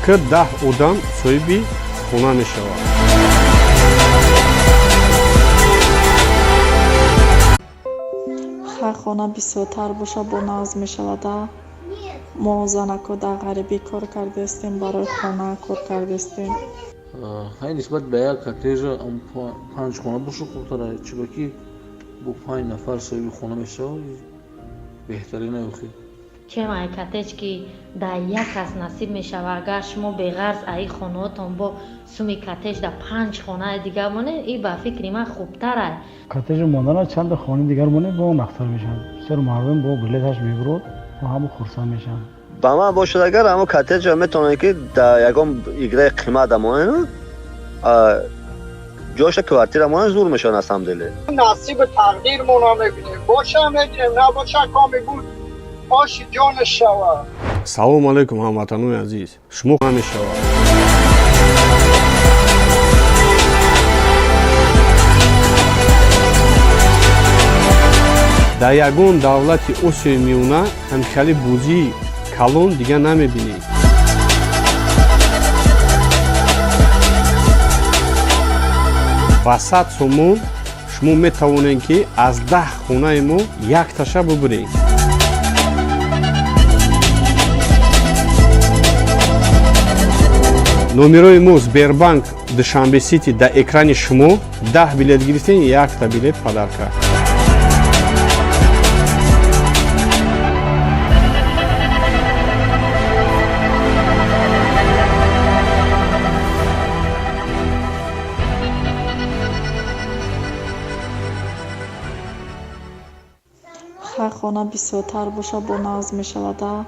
ки 10 одам соҳиби хона мешавад. хар хона бисёртар боша бо назм мешавада. мо занако дар ғарибӣ кор кардастем, барои хона кор кардастем. ҳай нисбат ба як коттеҷа 5 хона боша хубтара, чиба ки бо 5 нафар соҳиби хона мешавад беҳтарина охир. чем ай коттеҷ ки дар як кас насиб мешава, агар шумо беғарз аи хонаотон бо суми коттеҷ дар 5 хонаи дигар монед, ин ба фикри ман хубтар ай. коттеҷ мондана чанд хонаи дигар монед бо нахтар мешавад. бисёр мардум бо билеташ мебурад ва ҳама хурсанд мешаванд. ба ман бошад агар ҳамо коттеҷа метавонад ки дар ягон играи қимат амонад ҷоша квартира монад зур мешавад асамделе. насиб тақдирмона мебинем, боша мегирем, набоша коми буд оши ҷон шава. салому алайкум ҳамватанони азиз, шумо мешавад. дар ягон давлати осиёи миёна ҳамчали бузии калон дигар намебинед. ба 100 сомон шумо метавонед ки аз 10 хонаи мо якташа бубуред. номерои мо Сбербанк Душанбе Сити дар экрани шумо. 10 билет гирифтен, якта билет падарка. хар хона бисёртар боша бо назм мешавада.